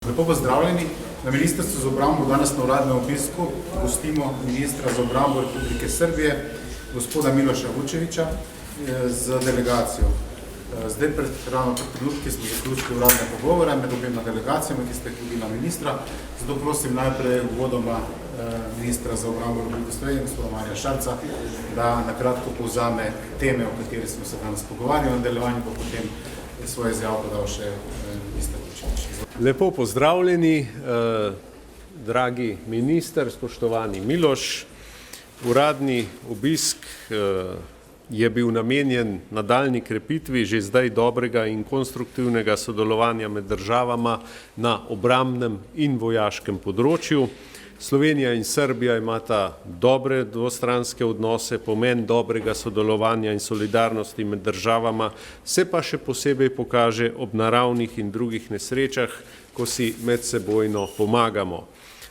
Lepo pozdravljeni. Na Ministrstvu za obrambo danes na uradnem obisku gostimo ministra za obrambo Republike Srbije, gospoda Miloša Vučevića, z delegacijo. Zdaj ravno pred trenutki smo zaključili uradne pogovore med obema delegacijami, ki ste hodili na ministra. Zato prosim najprej uvodoma ministra za obrambo Republike Slovenije, gospoda Marija Šarca, da nakratko povzame teme, o kateri smo se danes pogovarjali, v nadaljevanju pa potem svoje izjavo podal še minister Vučević. Lepo pozdravljeni, dragi minister, spoštovani Miloš. Uradni obisk je bil namenjen nadaljnji krepitvi že zdaj dobrega in konstruktivnega sodelovanja med državama na obrambnem in vojaškem področju. Slovenija in Srbija imata dobre dvostranske odnose, pomen dobrega sodelovanja in solidarnosti med državama se pa še posebej pokaže ob naravnih in drugih nesrečah, ko si medsebojno pomagamo.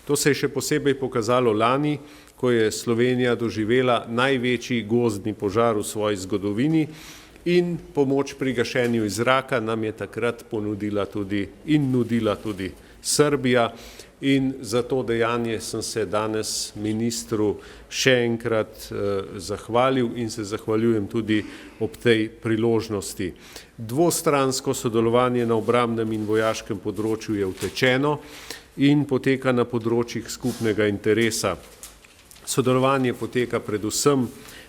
To se je še posebej pokazalo lani, ko je Slovenija doživela največji gozdni požar v svoji zgodovini in pomoč pri gašenju iz zraka nam je takrat ponudila in nudila tudi Srbija. In za to dejanje sem se danes ministru še enkrat zahvalil in se zahvaljujem tudi ob tej priložnosti. Dvostransko sodelovanje na obrambnem in vojaškem področju je utečeno in poteka na področjih skupnega interesa. Sodelovanje poteka predvsem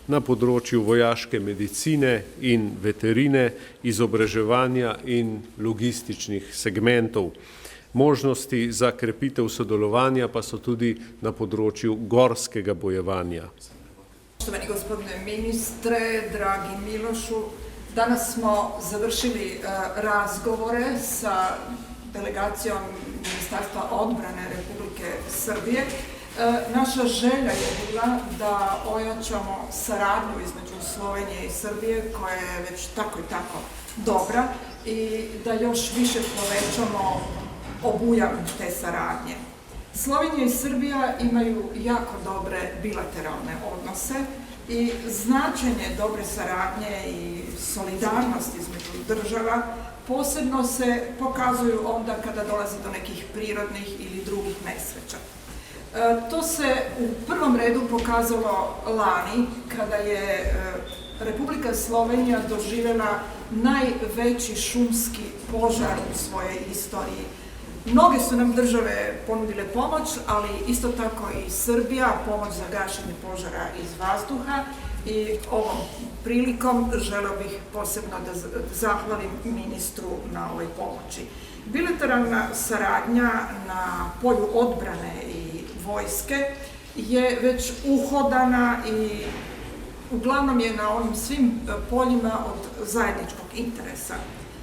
na področju vojaške medicine in veterine, izobraževanja in logističnih segmentov. Možnosti za krepitev sodelovanja pa so tudi na področju gorskega bojevanja. Poštovani gospodine ministre, dragi Milošu, danas smo završili razgovore sa delegacijom Ministarstva odbrane Republike Srbije. Naša želja je bila da ojačamo saradnju između Slovenije i Srbije, koja je već tako i tako dobra, i da još više povećamo obujam te saradnje. Slovenija i Srbija imaju jako dobre bilateralne odnose i značenje dobre saradnje i solidarnosti između država posebno se pokazuju onda kada dolazi do nekih prirodnih ili drugih nesreća. To se u prvom redu pokazalo lani kada je Republika Slovenija doživjela najveći šumski požar u svojoj istoriji. Mnoge su nam države ponudile pomoć, ali isto tako i Srbija, pomoć za gašenje požara iz vazduha, i ovom prilikom želeo bih posebno da zahvalim ministru na ovoj pomoći. Bilateralna saradnja na polju odbrane i vojske je već uhodana i uglavnom je na onim svim poljima od zajedničkog interesa.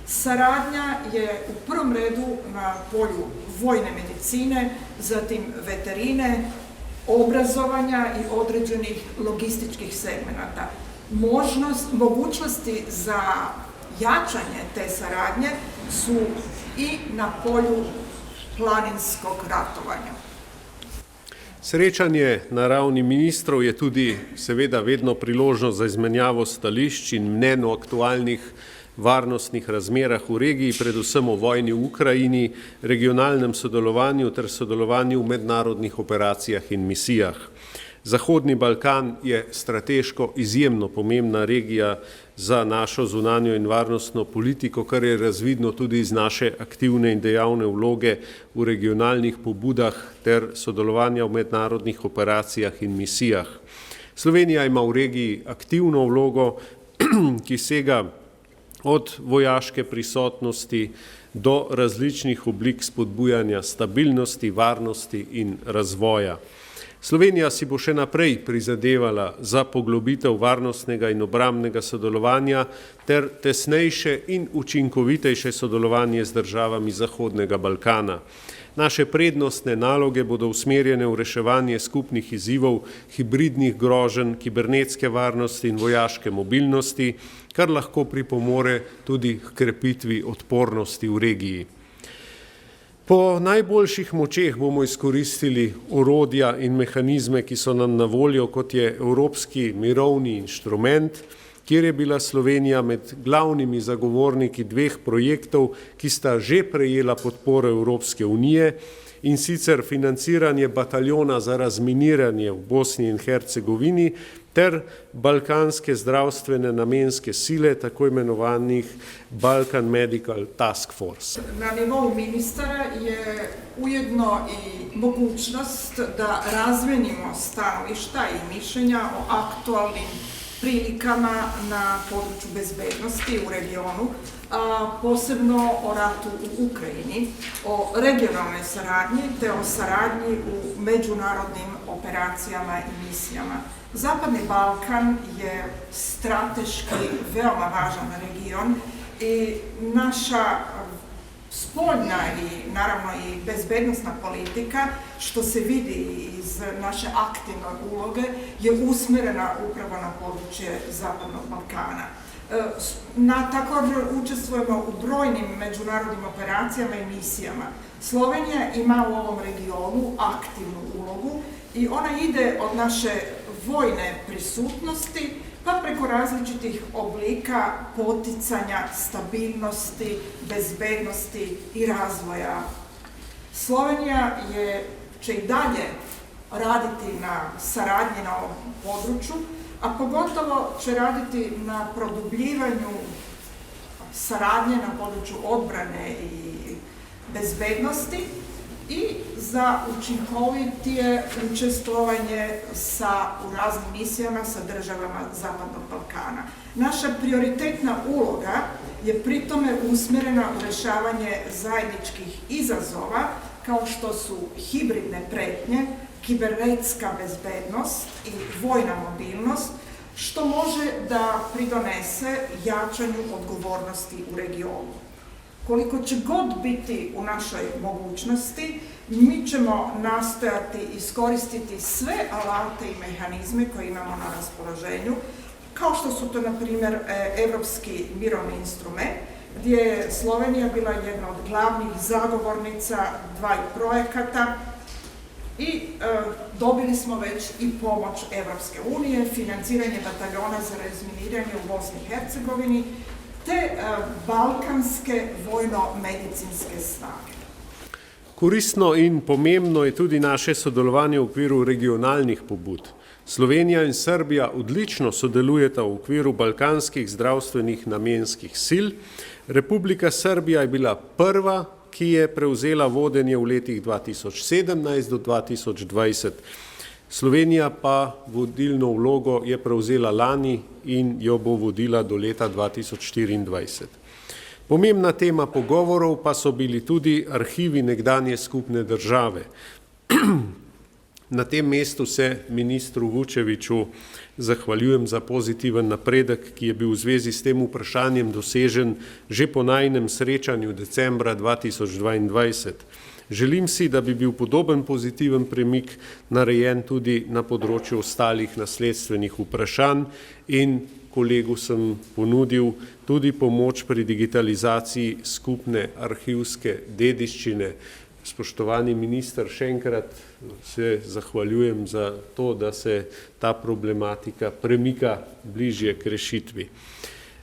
Saradnja je u prvom redu na polju vojne medicine, zatim veterine, obrazovanja i određenih logističkih segmenata. Mogućnosti za jačanje te saradnje su i na polju planinskog ratovanja. Srečanje na ravni ministrov je tudi seveda vedno priložnost za izmenjavo stališč in mnenj o aktualnih varnostnih razmerah v regiji, predvsem o vojni v Ukrajini, regionalnem sodelovanju ter sodelovanju v mednarodnih operacijah in misijah. Zahodni Balkan je strateško izjemno pomembna regija za našo zunanjo in varnostno politiko, kar je razvidno tudi iz naše aktivne in dejavne vloge v regionalnih pobudah ter sodelovanja v mednarodnih operacijah in misijah. Slovenija ima v regiji aktivno vlogo, ki sega od vojaške prisotnosti do različnih oblik spodbujanja stabilnosti, varnosti in razvoja. Slovenija si bo še naprej prizadevala za poglobitev varnostnega in obrambnega sodelovanja ter tesnejše in učinkovitejše sodelovanje z državami Zahodnega Balkana. Naše prednostne naloge bodo usmerjene v reševanje skupnih izzivov, hibridnih groženj, kibernetske varnosti in vojaške mobilnosti, kar lahko pripomore tudi k krepitvi odpornosti v regiji. Po najboljših močeh bomo izkoristili orodja in mehanizme, ki so nam na voljo, kot je Evropski mirovni inštrument, kjer je bila Slovenija med glavnimi zagovorniki dveh projektov, ki sta že prejela podporo Evropske unije, in sicer financiranje bataljona za razminiranje v Bosni in Hercegovini ter balkanske zdravstvene namenske sile, tako imenovanih Balkan Medical Task Force. Na nivou ministara je ujedno i mogućnost da razmenimo stanovišta i mišljenja o aktualnim prilikama na području bezbednosti u regionu, a posebno o ratu u Ukrajini, o regionalnoj saradnji te o saradnji u međunarodnim operacijama i misijama. Zapadni Balkan je strateški veoma važan region i naša spoljna i naravno i bezbednosna politika, što se vidi iz naše aktivne uloge, je usmjerena upravo na područje Zapadnog Balkana. Također učestvujemo u brojnim međunarodnim operacijama i misijama. Slovenija ima u ovom regionu aktivnu ulogu i ona ide od naše vojne prisutnosti pa preko različitih oblika poticanja stabilnosti, bezbednosti i razvoja. Slovenija će i dalje raditi na saradnji na ovom području, a pogotovo će raditi na produbljivanju saradnje na području odbrane i bezbednosti i za učinkovitije učestvovanje u raznim misijama sa državama Zapadnog Balkana. Naša prioritetna uloga je pritome usmjerena u rješavanje zajedničkih izazova kao što su hibridne pretnje, kibernetska bezbednost i vojna mobilnost, što može da pridonese jačanju odgovornosti u regionu. Koliko će god biti u našoj mogućnosti, mi ćemo nastojati iskoristiti sve alate i mehanizme koje imamo na raspoloženju, kao što su to, na primjer, Evropski mirovni instrument, gdje je Slovenija bila jedna od glavnih zagovornica dvaju projekata i dobili smo već i pomoć Evropske unije, financiranje bataljona za razminiranje u Bosni i Hercegovini, te balkanske vojno-medicinske snage. Koristno in pomembno je tudi naše sodelovanje v okviru regionalnih pobud. Slovenija in Srbija odlično sodelujeta v okviru balkanskih zdravstvenih namenskih sil. Republika Srbija je bila prva, ki je prevzela vodenje v letih 2017 do 2020. Slovenija pa vodilno vlogo je prevzela lani in jo bo vodila do leta 2024. Pomembna tema pogovorov pa so bili tudi arhivi nekdanje skupne države. Na tem mestu se ministru Vučeviću zahvaljujem za pozitiven napredek, ki je bil v zvezi s tem vprašanjem dosežen že po najinem srečanju decembra 2022. Želim si, da bi bil podoben pozitiven premik narejen tudi na področju ostalih nasledstvenih vprašanj in kolegu sem ponudil tudi pomoč pri digitalizaciji skupne arhivske dediščine. Spoštovani minister, še enkrat se zahvaljujem za to, da se ta problematika premika bližje k rešitvi.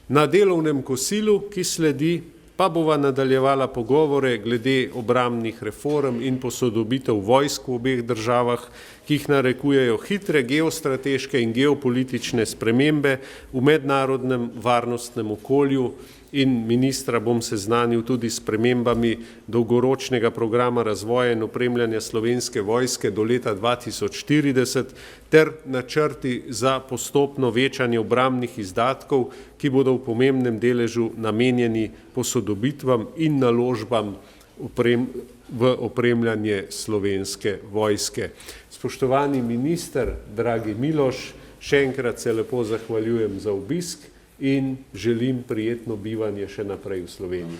Na delovnem kosilu, ki sledi, pa bova nadaljevala pogovore glede obrambnih reform in posodobitev vojsk v obeh državah, ki jih narekujejo hitre geostrateške in geopolitične spremembe v mednarodnem varnostnem okolju, in ministra bom seznanil tudi s spremembami dolgoročnega programa razvoja in opremljanja Slovenske vojske do leta 2040 ter načrti za postopno večanje obrambnih izdatkov, ki bodo v pomembnem deležu namenjeni posodobitvam in naložbam v opremljanje Slovenske vojske. Spoštovani minister, dragi Miloš, še enkrat se lepo zahvaljujem za obisk in želim prijetno bivanje še naprej v Sloveniji.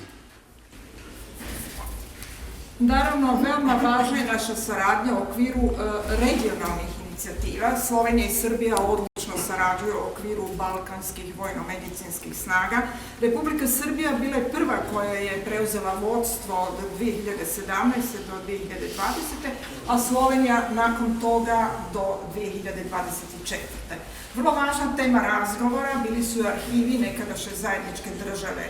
Naravno, veoma važna je naša saradnja u okviru regionalnih inicijativa. Slovenija i Srbija odlično sarađuju sarađuju u okviru balkanskih vojno-medicinskih snaga. Republika Srbija bila je prva koja je preuzela vodstvo od 2017. do 2020. a Slovenija nakon toga do 2024. Vrlo važna tema razgovora bili su arhivi nekadašnje zajedničke države.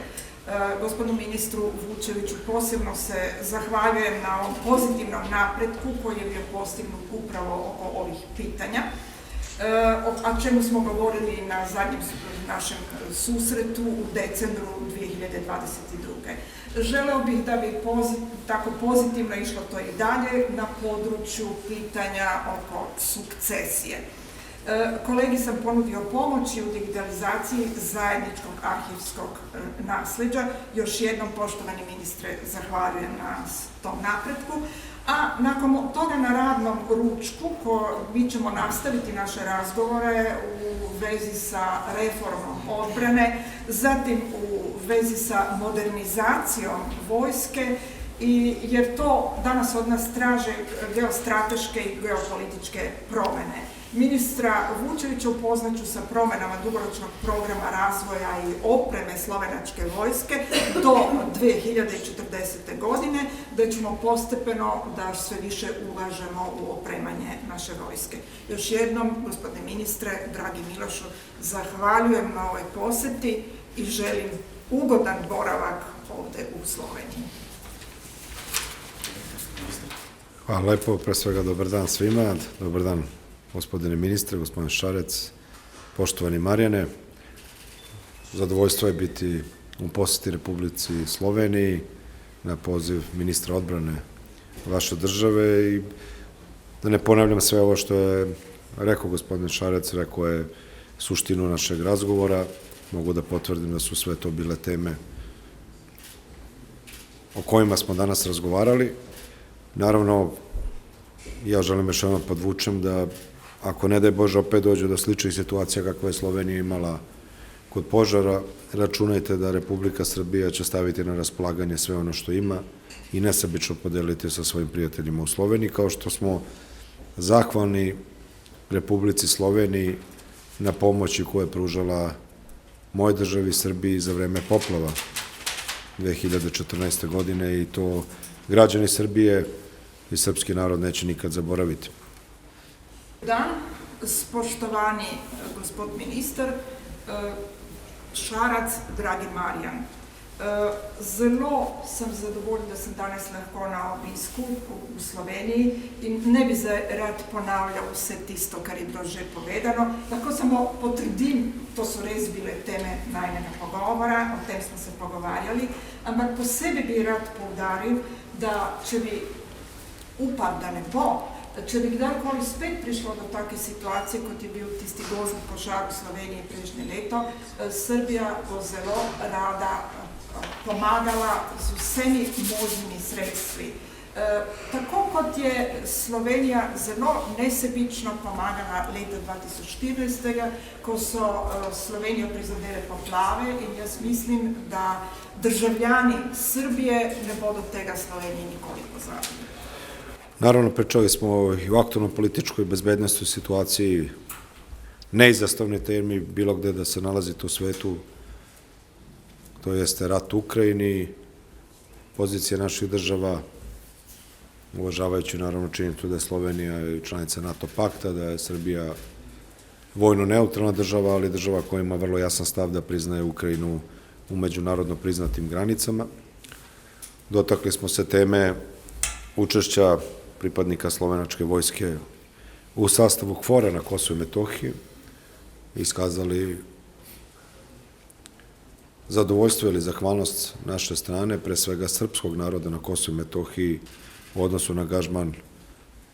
Gospodinu ministru Vučeviću posebno se zahvaljujem na ovom pozitivnom napretku koji je bio postignut upravo oko ovih pitanja, o čemu smo govorili na zadnjem našem susretu u decembru 2022. Želeo bih da bi tako pozitivno išlo to i dalje na području pitanja oko sukcesije. Kolegi sam ponudio pomoć u digitalizaciji zajedničkog arhivskog nasleđa. Još jednom, poštovani ministre, zahvaljujem na tom napretku. A nakon toga na radnom ručku mi ćemo nastaviti naše razgovore u vezi sa reformom odbrane, zatim u vezi sa modernizacijom vojske, jer to danas od nas traže geostrateške i geopolitičke promene. Ministra Vučevića upoznaću sa promenama dugoročnog programa razvoja i opreme slovenačke vojske do 2040. godine, da ćemo postepeno da sve više ulažemo u opremanje naše vojske. Još jednom, gospodine ministre, dragi Milošu, zahvaljujem na ovoj poseti i želim ugodan boravak ovde u Sloveniji. Hvala lepo, pre svega dobar dan svima, dobar dan gospodine ministre, gospodine Šarec, poštovani Marjane. Zadovoljstvo je biti u poseti Republici Sloveniji na poziv ministra odbrane vaše države i da ne ponavljam sve ovo što je rekao gospodin Šarec, rekao je suštinu našeg razgovora. Mogu da potvrdim da su sve to bile teme o kojima smo danas razgovarali. Naravno, ja želim još jednom podvučem da ako ne daj Bože opet dođe do sličnih situacija kakva je Slovenija imala kod požara, računajte da Republika Srbija će staviti na raspolaganje sve ono što ima i nesebično podeliti sa svojim prijateljima u Sloveniji, kao što smo zahvalni Republici Sloveniji na pomoći koju je pružala moje državi Srbiji za vreme poplava 2014. godine i to građani Srbije i srpski narod neće nikad zaboraviti. Dan, spoštovani gospod minister Šarac, dragi Marjan. Zelo sem zadovoljna, da sem danes lahko na obisku v Sloveniji in ne bi zdaj rad ponavljal vse tisto, kar je bilo že povedano. Lahko samo potrdim, to so res bile teme najnega pogovora, o tem smo se pogovarjali, ampak posebej bi rad poudaril, da če bi, upam, da ne bo, če bi kdajkoli spet prišlo do take situacije, kot je bil tisti gozdni požar v Sloveniji prejšnje leto, Srbija bo zelo rada pomagala z vsemi možnimi sredstvi. Tako kot je Slovenija zelo nesebično pomagala leta 2014, ko so Slovenijo prizadele poplave in jaz mislim, da državljani Srbije ne bodo tega Sloveniji nikoli pozabili. Naravno, pričali smo i u aktualnom političkoj bezbednosti situaciji, neizastavni temi bilo gde da se nalazite u svetu, to jeste rat u Ukrajini, pozicija naših država, uvažavajući naravno činjenicu da je Slovenija članica NATO pakta, da je Srbija vojno neutralna država, ali država koja ima vrlo jasan stav da priznaje Ukrajinu u međunarodno priznatim granicama. Dotakli smo se teme učešća pripadnika slovenačke vojske u sastavu KFOR-a na Kosovu i Metohiji, iskazali zadovoljstvo ili zahvalnost naše strane, pre svega srpskog naroda na Kosovu i Metohiji u odnosu na angažman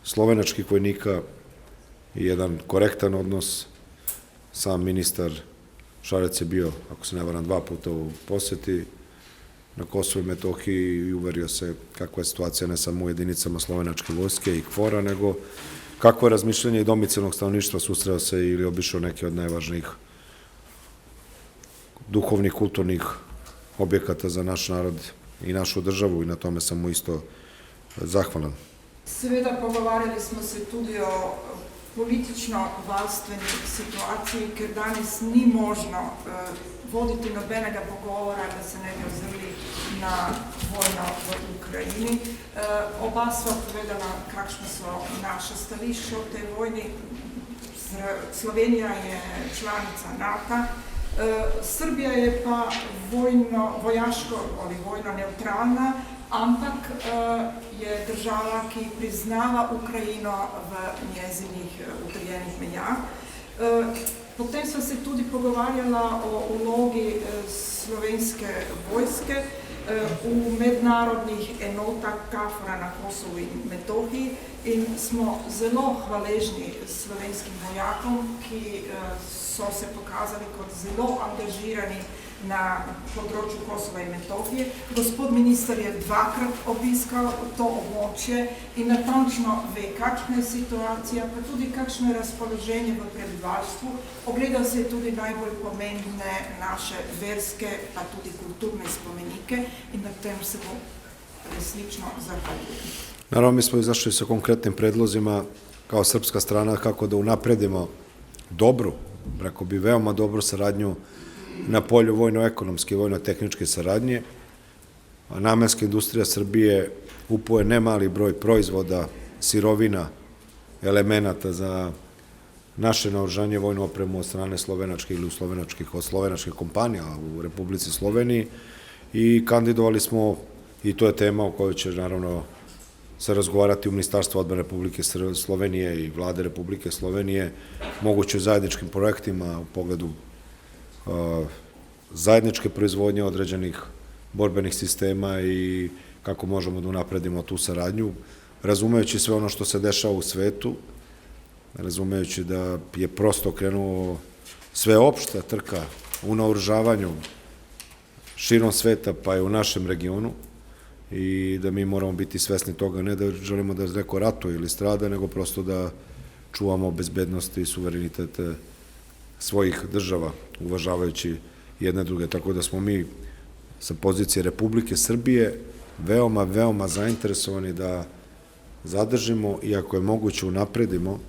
slovenačkih vojnika i jedan korektan odnos. Sam ministar Šarec je bio, ako se ne varam, 2 puta u poseti na Kosovu i Metohiji i uverio se kakva je situacija ne samo u jedinicama slovenačke vojske i KFOR-a, nego kakvo je razmišljanje i domicilnog stanovništva, susreo se ili obišao neke od najvažnijih duhovnih, kulturnih objekata za naš narod i našu državu i na tome sam mu isto zahvalan. Seveda pogovarjali smo se tudi o politično-valstveni situaciji, ker danes ni možno voditi nobenega pogovora, da se ne bi ozrli na vojno v Ukrajini. Oba sva povedala, kakšne so naše stališče o tej vojni. Slovenija je članica NATO, Srbija je pa vojaško ali vojno neutralna, ampak je država, ki priznava Ukrajino v njezinih utrjenih mejah. Potem sva se tudi pogovarjala o vlogi slovenske vojske v mednarodnih enotah KFOR-a na Kosovu in Metohiji in smo zelo hvaležni slovenskim vojakom, ki so se pokazali kot zelo angažirani na področju Kosova in Metohije. Gospod minister je dvakrat obiskal to območje in natančno ve, kakšna je situacija, pa tudi kakšno je razpoloženje v prebivalstvu. Ogledal se je tudi najbolj pomembne naše verske, pa tudi kulturne spomenike in na tem se bo resnično zahvaljujem. Naravno, mi smo izašli sa konkretnim predlozima kao srpska strana kako da unapredimo dobru, rekao bi veoma dobru saradnju na polju vojno-ekonomske i vojno-tehničke saradnje. Namenska industrija Srbije kupuje nemali broj proizvoda, sirovina, elemenata za naše naoružanje vojnu opremu od strane slovenačkih ili od slovenačkih kompanija u Republici Sloveniji i kandidovali smo, i to je tema o kojoj će naravno se razgovarati u Ministarstvu odbrane Republike Slovenije i Vlade Republike Slovenije, moguće u zajedničkim projektima u pogledu zajedničke proizvodnje određenih borbenih sistema i kako možemo da unapredimo tu saradnju, razumejući sve ono što se dešava u svetu, razumejući da je prosto krenuo sveopšta trka u naoružavanju širom sveta, pa i u našem regionu, i da mi moramo biti svesni toga, ne da želimo da neko ratuje ili strada, nego prosto da čuvamo bezbednost i suverenitet svojih država, uvažavajući jedne druge. Tako da smo mi sa pozicije Republike Srbije veoma, veoma zainteresovani da zadržimo i ako je moguće unapredimo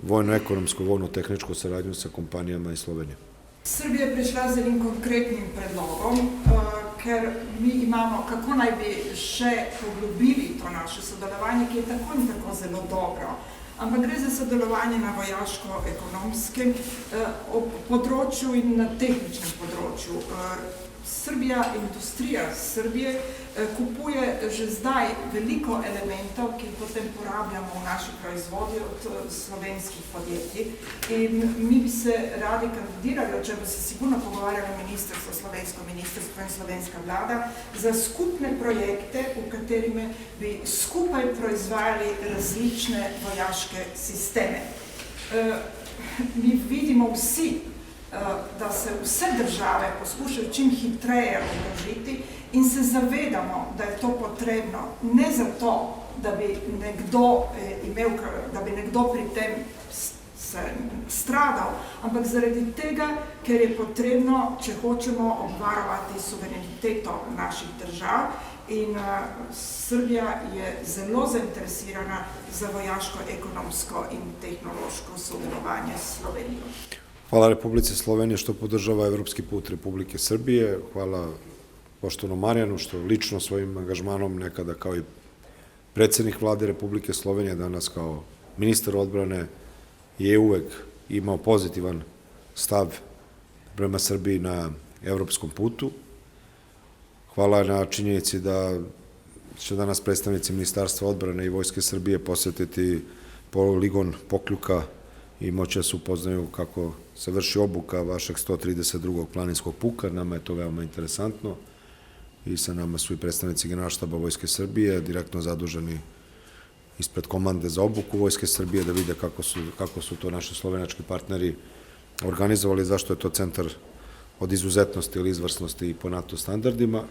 vojno-ekonomsku, vojno-tehničku saradnju sa kompanijama iz Slovenije. Srbija je prišla z enim konkretnim predlogom, ker mi imamo, kako naj bi še poglobili to naše sodelovanje, ki je tako in tako zelo dobro. Ampak gre za sodelovanje na vojaško-ekonomskem področju in na tehničnem področju. Industrija Srbije kupuje že zdaj veliko elementov, ki jih potem porabljamo v naši proizvodnji od slovenskih podjetij. In mi bi se radi kandidirali, o čem bi se sigurno pogovarjalo ministrstvo, slovensko ministrstvo in slovenska vlada, za skupne projekte, v katerimi bi skupaj proizvajali različne vojaške sisteme. Mi vidimo vsi, da se vse države poskušajo čim hitreje oborožiti in se zavedamo, da je to potrebno ne zato, da bi nekdo pri tem stradal, ampak zaradi tega, ker je potrebno, če hočemo obvarovati suvereniteto naših držav, in Srbija je zelo zainteresirana za vojaško, ekonomsko in tehnološko sodelovanje s Slovenijo. Hvala Republici Slovenije što podržava evropski put Republike Srbije. Hvala poštovanom Marijanu što lično svojim angažmanom nekada kao i predsjednik vlade Republike Slovenije, danas kao ministar odbrane, je uvek imao pozitivan stav prema Srbiji na evropskom putu. Hvala na činjenici da će danas predstavnici Ministarstva odbrane i Vojske Srbije posetiti poligon Pokljuka i moći da se upoznaju kako se vrši obuka vašeg 132. planinskog puka. Nama je to veoma interesantno i sa nama su i predstavnici Generalštaba Vojske Srbije, direktno zaduženi ispred komande za obuku Vojske Srbije, da vide kako su to naši slovenački partneri organizovali, zašto je to centar od izuzetnosti ili izvrsnosti i po NATO standardima.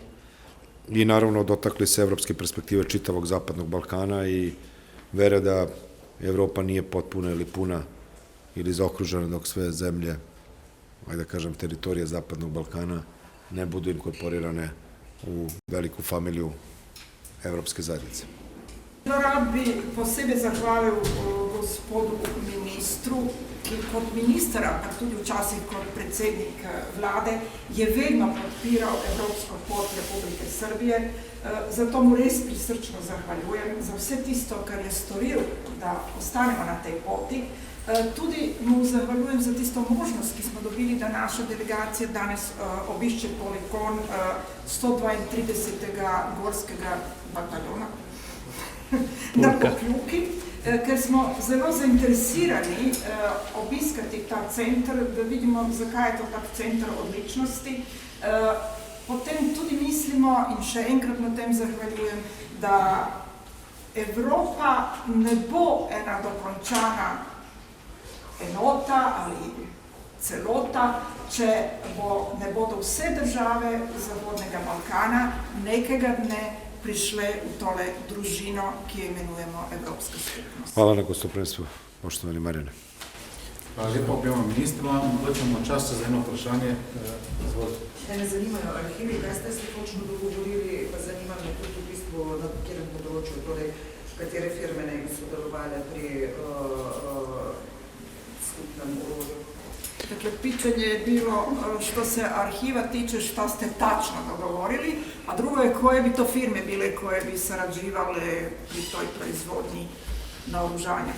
I naravno dotakli se evropske perspektive čitavog Zapadnog Balkana i vere da Evropa nije potpuna ili puna ili zaokružena dok sve zemlje, ajde da kažem, teritorije Zapadnog Balkana ne budu inkorporirane u veliku familiju Evropske zajednice. Rad bi posebej zahvalil gospodu ministru, ki kot minister, ampak tudi včasih kot predsednik vlade, je vedno podpiral evropsko pot Republike Srbije. Zato mu res prisrčno zahvaljujem za vse tisto, kar je storil, da ostanemo na tej poti. Tudi mu zahvaljujem za tisto možnost, ki smo dobili, da naša delegacija danes obišče poligon 132. gorskega bataljona na Pokljuki, ker smo zelo zainteresirani obiskati ta center, da vidimo, zakaj je to tak center odličnosti. Potem tudi mislimo, in še enkrat na tem zahvaljujem, da Evropa ne bo ena dokončana enota ali celota, če ne bodo vse države Zahodnega Balkana nekega dne prišle v tole družino, ki jo imenujemo Evropska skupnost. Hvala na gostoprimstvu, poštovani Marjane. Hvala lepa objema ministrova. Mogočemo čas za eno vprašanje. Izvolite. Me zanimajo arhivi, kaj ste se točno dogovorili, pa zanima me tudi v bistvu na katerem področju, torej katere firme ne bi sodelovali pri skupnem orožju. Dakle, pitanje je bilo, što se arhiva tiče, šta ste tačno dogovorili, a drugo je koje bi to firme bile koje bi sarađivale pri toj proizvodnji naoružanja.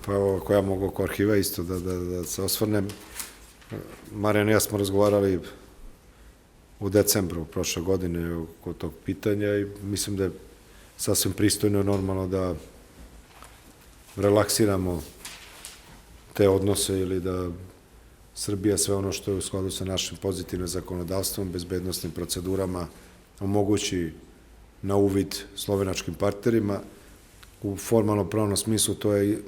Pa evo, ako ja mogu oko arhiva isto da se osvrnem. Marijan i ja smo razgovarali u decembru prošle godine oko tog pitanja i mislim da je sasvim pristojno i normalno da relaksiramo te odnose ili da Srbija sve ono što je u skladu sa našim pozitivnim zakonodavstvom, bezbednostnim procedurama omogući na uvid slovenačkim partnerima. U formalno-pravnom smislu to je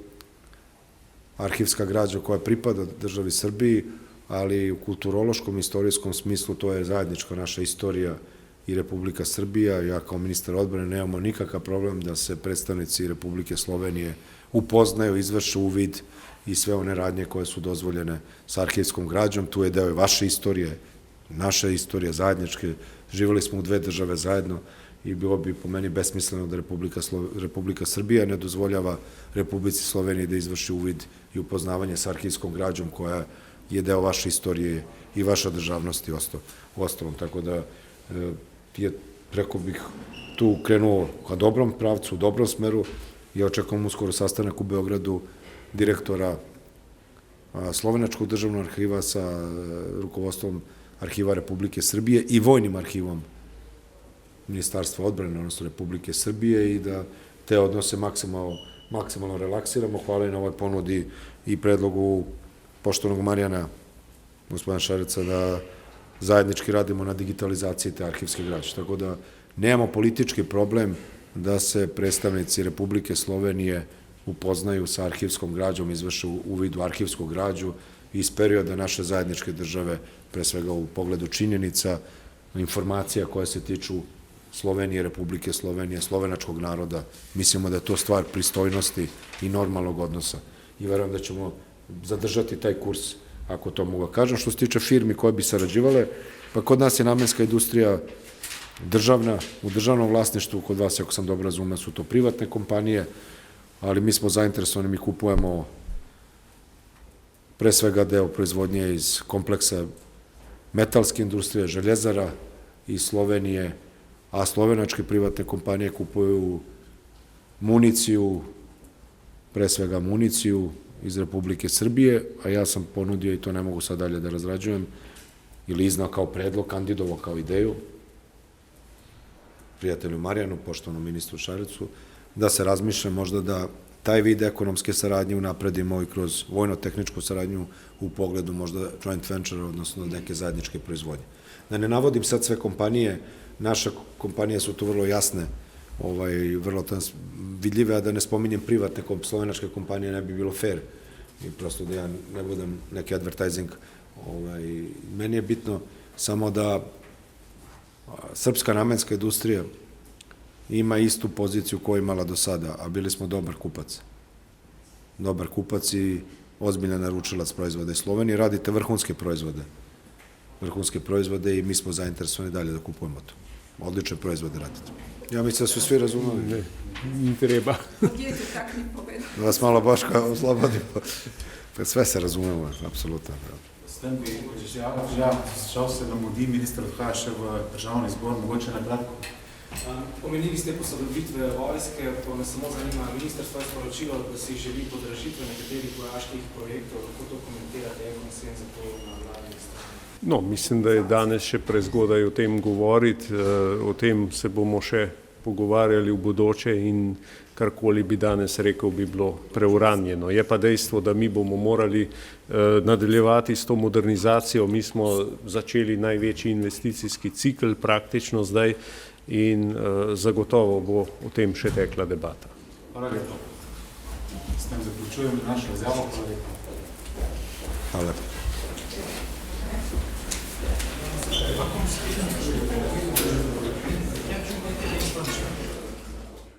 arhivska građa koja pripada državi Srbiji, ali u kulturološkom i istorijskom smislu to je zajednička naša istorija i Republika Srbija. Ja kao ministar odbrane nemamo nikakav problem da se predstavnici Republike Slovenije upoznaju, izvrše uvid i sve one radnje koje su dozvoljene sa arhivskom građom. Tu je deo vaše istorije, naša istorija zajedničke. Živjeli smo u dve države zajedno i bilo bi po meni besmisleno da Republika Srbija ne dozvoljava Republici Sloveniji da izvrši uvid i upoznavanje sa arhivskom građom koja je deo vaše istorije i vaša državnosti u ostalom. Tako da je, rekao bih, tu krenuo ka dobrom pravcu, u dobrom smeru. Ja očekujem uskoro sastanak u Beogradu direktora Slovenačkog državnog arhiva sa rukovodstvom Arhiva Republike Srbije i Vojnim arhivom Ministarstva odbrane, odnosno Republike Srbije, i da te odnose maksimalno relaksiramo. Hvala i na ovoj ponudi i predlogu poštovanog Marijana, gospodina Šareca, da zajednički radimo na digitalizaciji te arhivske građe. Tako da nemamo politički problem da se predstavnici Republike Slovenije upoznaju sa arhivskom građom, izvrše uvid u arhivsku građu iz perioda naše zajedničke države, pre svega u pogledu činjenica, informacija koje se tiču Slovenije, Republike Slovenije, slovenačkog naroda. Mislimo da je to stvar pristojnosti i normalnog odnosa. I verujem da ćemo zadržati taj kurs, ako to mogu da kažem. Što se tiče firmi koje bi sarađivale, pa kod nas je namenska industrija državna, u državnom vlasništvu, kod vas, ako sam dobro razumeo, su to privatne kompanije, ali mi smo zainteresovani, mi kupujemo pre svega deo proizvodnje iz kompleksa metalske industrije, željezara iz Slovenije, a slovenačke privatne kompanije kupuju municiju, pre svega municiju iz Republike Srbije, a ja sam ponudio, i to ne mogu sad dalje da razrađujem, ili iznao kao predlog, kandidovao kao ideju, prijatelju Marijanu, poštovanom ministru Šarecu, da se razmišlja možda da taj vid ekonomske saradnje unapredimo i kroz vojno-tehničku saradnju u pogledu možda joint venture, odnosno neke zajedničke proizvodnje. Da ne navodim sad sve kompanije, naše kompanije su tu vrlo jasne, vrlo vidljive, a da ne spominjem privatne slovenačke kompanije, ne bi bilo fair, i prosto da ja ne budem neki advertising. Meni je bitno samo da srpska namenska industrija ima istu poziciju koju je imala do sada, a bili smo dobar kupac. Dobar kupac i ozbiljan naručilac proizvoda iz Slovenije. Radite vrhunske proizvode i mi smo zainteresovani dalje da kupujemo to. odlične proizvode radite. Ja mislim da su svi razumeli. Ne, ni treba. Podjetje tak ni povedal. Da vas malo Boška oslobodimo. Sve se razumemo, apsolutno. S tem bi žal se nam mudi, minister odhaja še v državni zbor, mogoče na kratko. Omenili ste posodobitve vojske, pa me samo zanima, ministrstvo je sporočilo, da si želi podražitve nekaterih vojaških projektov, lahko to komentirate, je konsens za to na vladni strani? No, mislim, da je danes še prezgodaj o tem govoriti, o tem se bomo še pogovarjali v bodoče in karkoli bi danes rekel, bi bilo preuranjeno. Je pa dejstvo, da mi bomo morali nadaljevati s to modernizacijo, mi smo začeli največji investicijski cikl praktično zdaj in zagotovo bo o tem še tekla debata. Hvala lepa. S tem zaključujem našo izjavo. Hvala lepa. Hvala lepa.